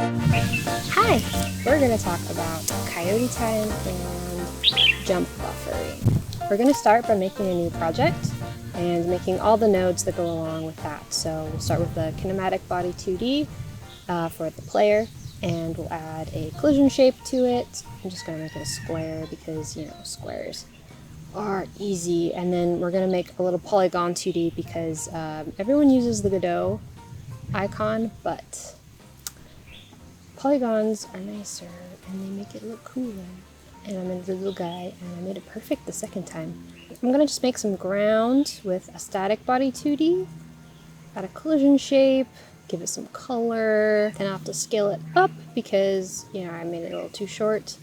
Hi! We're going to talk about Coyote Time and jump buffering. We're going to start by making a new project and making all the nodes that go along with that. So we'll start with the kinematic body 2D for the player, and we'll add a collision shape to it. I'm just going to make it a square because, you know, squares are easy. And then we're going to make a little polygon 2D because everyone uses the Godot icon, but polygons are nicer and they make it look cooler. And I'm a little guy and I made it perfect the second time. I'm gonna just make some ground with a static body 2D, add a collision shape, give it some color, then I'll have to scale it up because, you know, I made it a little too short.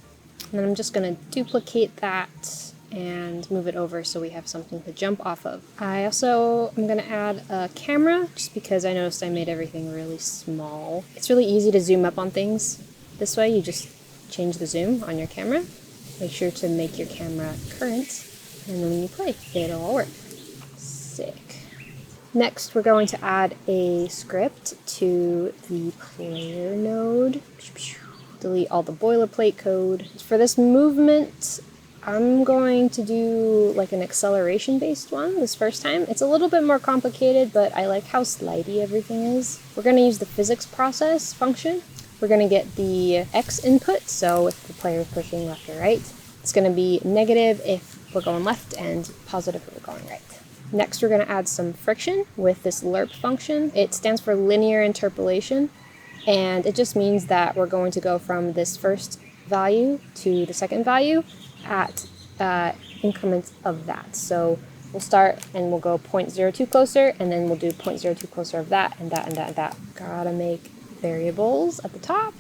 And then I'm just gonna duplicate that and move it over so we have something to jump off of. I also am gonna add a camera just because I noticed I made everything really small. It's really easy to zoom up on things. This way you just change the zoom on your camera. Make sure to make your camera current, and then when you play, it'll all work. Sick. Next, we're going to add a script to the player node. Delete all the boilerplate code. For this movement, I'm going to do like an acceleration-based one this first time. It's a little bit more complicated, but I like how slidey everything is. We're going to use the physics process function. We're going to get the X input, so if the player is pushing left or right, it's going to be negative if we're going left and positive if we're going right. Next, we're going to add some friction with this lerp function. It stands for linear interpolation, and it just means that we're going to go from this first value to the second value at increments of that. So we'll start and we'll go 0.02 closer, and then we'll do 0.02 closer of that, and that, and that, and that. Gotta make variables at the top.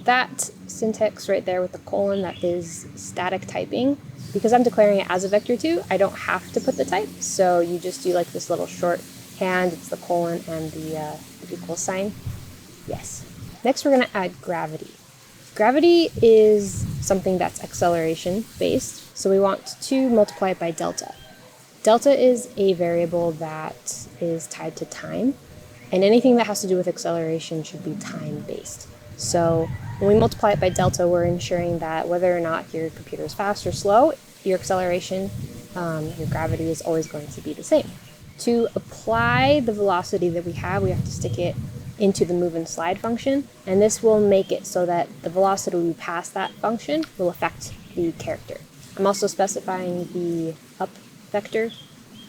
That syntax right there with the colon, that is static typing. Because I'm declaring it as a vector too, I don't have to put the type, so you just do like this little shorthand. It's the colon and the equal sign. Yes. Next we're going to add gravity. Gravity is something that's acceleration based, so we want to multiply it by delta. Delta is a variable that is tied to time, and anything that has to do with acceleration should be time based. So when we multiply it by delta, we're ensuring that whether or not your computer is fast or slow, your acceleration, your gravity is always going to be the same. To apply the velocity that we have to stick it into the move and slide function, and this will make it so that the velocity we pass that function will affect the character. I'm also specifying the up vector.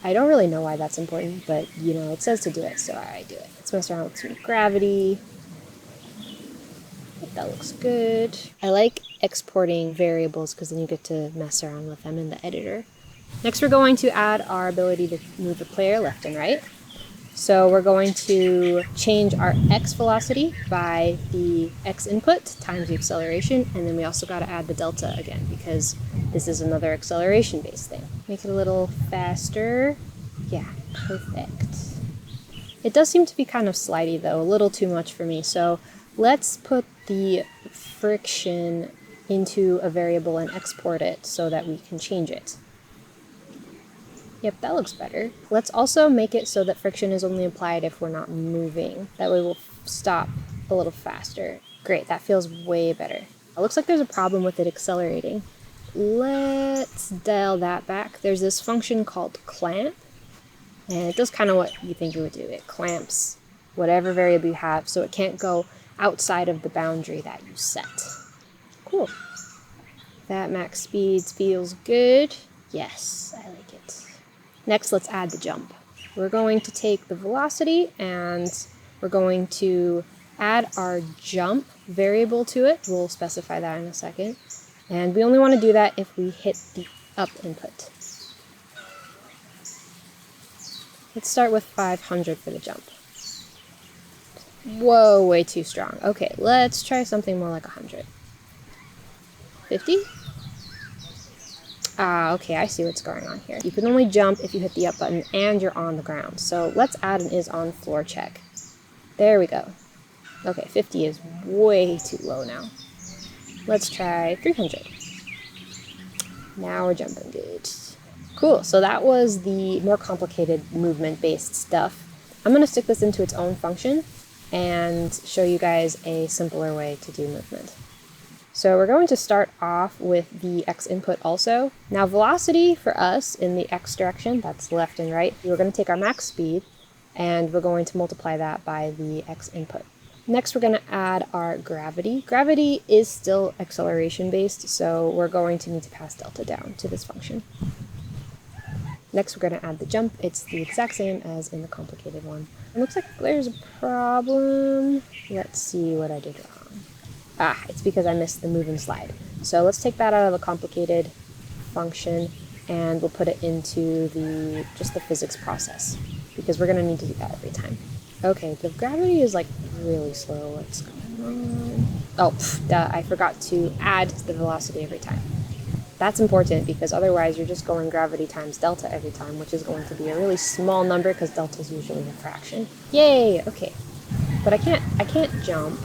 I don't really know why that's important, but you know, it says to do it, so I do it. Let's mess around with some gravity. That looks good. I like exporting variables because then you get to mess around with them in the editor. Next, we're going to add our ability to move the player left and right. So we're going to change our x velocity by the x input times the acceleration, and then we also got to add the delta again because this is another acceleration-based thing. Make it a little faster. Yeah, perfect. It does seem to be kind of slidey though, a little too much for me, so let's put the friction into a variable and export it so that we can change it. Yep, that looks better. Let's also make it so that friction is only applied if we're not moving. That way we'll stop a little faster. Great, that feels way better. It looks like there's a problem with it accelerating. Let's dial that back. There's this function called clamp, and it does kind of what you think it would do. It clamps whatever variable you have so it can't go outside of the boundary that you set. Cool. That max speed feels good. Yes, I like it. Next, let's add the jump. We're going to take the velocity and we're going to add our jump variable to it. We'll specify that in a second. And we only want to do that if we hit the up input. Let's start with 500 for the jump. Whoa, way too strong. Okay, let's try something more like 100. 50? Ah, okay, I see what's going on here. You can only jump if you hit the up button and you're on the ground. So let's add an is on floor check. There we go. Okay, 50 is way too low now. Let's try 300. Now we're jumping good. Cool, so that was the more complicated movement-based stuff. I'm going to stick this into its own function. and show you guys a simpler way to do movement. So we're going to start off with the X input also. Now velocity for us in the X direction, that's left and right, we're going to take our max speed and we're going to multiply that by the X input. Next we're going to add our gravity. Gravity is still acceleration based, so we're going to need to pass delta down to this function. Next we're going to add the jump. It's the exact same as in the complicated one. It looks like there's a problem. Let's see what I did wrong. It's because I missed the move and slide. So let's take that out of the complicated function and we'll put it into just the physics process, because we're going to need to do that every time. Okay, the gravity is like really slow. What's going on? I forgot to add the velocity every time. That's important because otherwise you're just going gravity times delta every time, which is going to be a really small number because delta is usually a fraction. Yay! Okay, but I can't jump.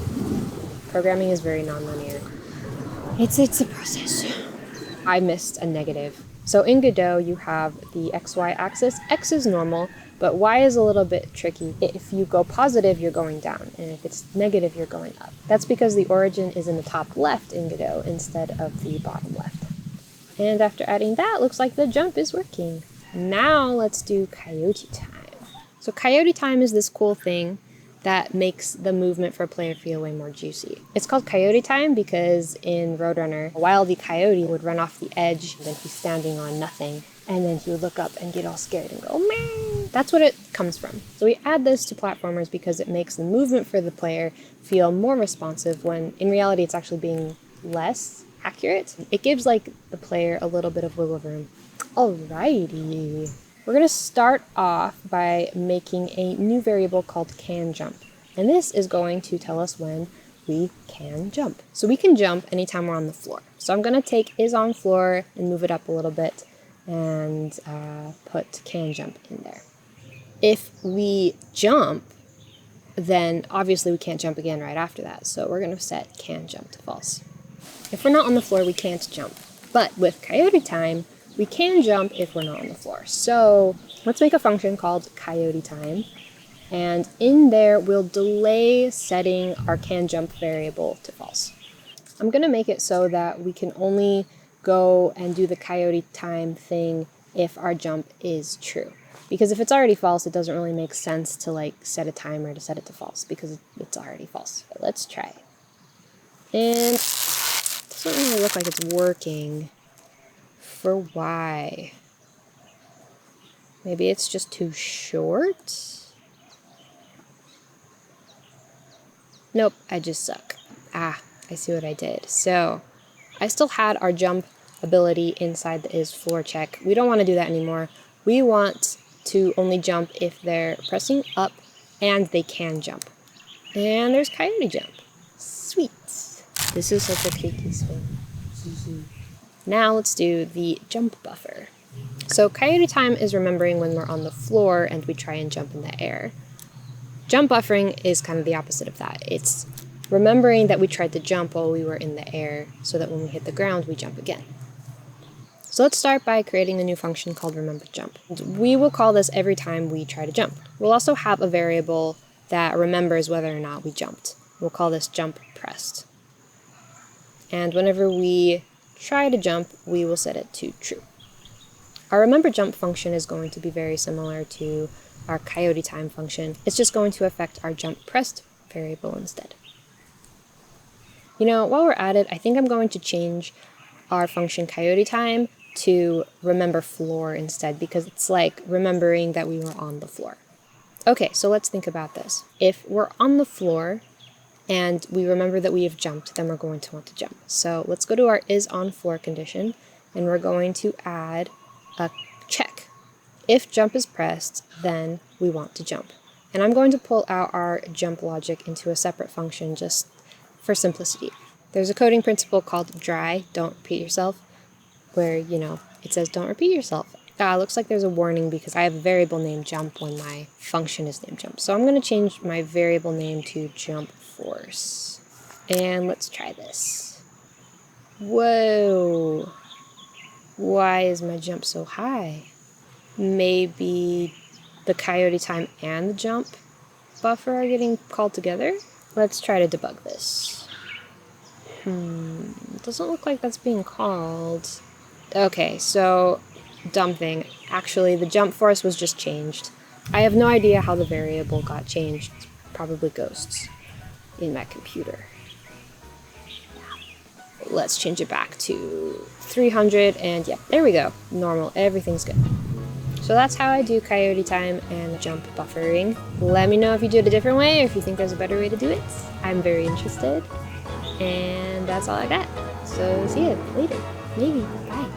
Programming is very nonlinear. It's a process. I missed a negative. So in Godot, you have the XY axis. X is normal, but Y is a little bit tricky. If you go positive, you're going down, and if it's negative, you're going up. That's because the origin is in the top left in Godot instead of the bottom left. And after adding that, looks like the jump is working. Now let's do Coyote Time. So Coyote Time is this cool thing that makes the movement for a player feel way more juicy. It's called Coyote Time because in Roadrunner, a wily coyote would run off the edge, and then he's standing on nothing, and then he would look up and get all scared and go, man! That's what it comes from. So we add this to platformers because it makes the movement for the player feel more responsive when in reality it's actually being less accurate. It gives like the player a little bit of wiggle room. Alrighty. We're going to start off by making a new variable called can jump. And this is going to tell us when we can jump. So we can jump anytime we're on the floor. So I'm going to take is on floor and move it up a little bit and put can jump in there. If we jump, then obviously we can't jump again right after that. So we're going to set can jump to false. If we're not on the floor, we can't jump. But with Coyote Time, we can jump if we're not on the floor. So let's make a function called Coyote Time. And in there, we'll delay setting our can jump variable to false. I'm going to make it so that we can only go and do the Coyote Time thing if our jump is true. Because if it's already false, it doesn't really make sense to like set a timer to set it to false because it's already false. But let's try. And it doesn't really look like it's working. For Y. Maybe it's just too short? Nope, I just suck. I see what I did. So, I still had our jump ability inside the is floor check. We don't want to do that anymore. We want to only jump if they're pressing up and they can jump. And there's Coyote Jump. Sweet. This is such a creaky swing. Now let's do the jump buffer. So Coyote Time is remembering when we're on the floor and we try and jump in the air. Jump buffering is kind of the opposite of that. It's remembering that we tried to jump while we were in the air so that when we hit the ground, we jump again. So let's start by creating a new function called remember jump. We will call this every time we try to jump. We'll also have a variable that remembers whether or not we jumped. We'll call this jump pressed. And whenever we try to jump, we will set it to true. Our remember jump function is going to be very similar to our Coyote Time function. It's just going to affect our jump pressed variable instead. You know, while we're at it, I think I'm going to change our function Coyote Time to remember floor instead, because it's like remembering that we were on the floor. Okay, so let's think about this. If we're on the floor and we remember that we have jumped, then we're going to want to jump. So let's go to our is on floor condition, and we're going to add a check. If jump is pressed, then we want to jump. And I'm going to pull out our jump logic into a separate function just for simplicity. There's a coding principle called dry, don't repeat yourself, where, you know, it says don't repeat yourself. Looks like there's a warning because I have a variable named jump when my function is named jump. So I'm going to change my variable name to jump force. And let's try this. Whoa. Why is my jump so high? Maybe the Coyote Time and the jump buffer are getting called together. Let's try to debug this. Doesn't look like that's being called. Okay, so dumb thing. Actually, the jump force was just changed. I have no idea how the variable got changed. Probably ghosts in my computer. Let's change it back to 300, and yep, there we go. Normal, everything's good. So that's how I do Coyote Time and jump buffering. Let me know if you do it a different way or if you think there's a better way to do it. I'm very interested. And that's all I got. So see you later. Maybe. Bye.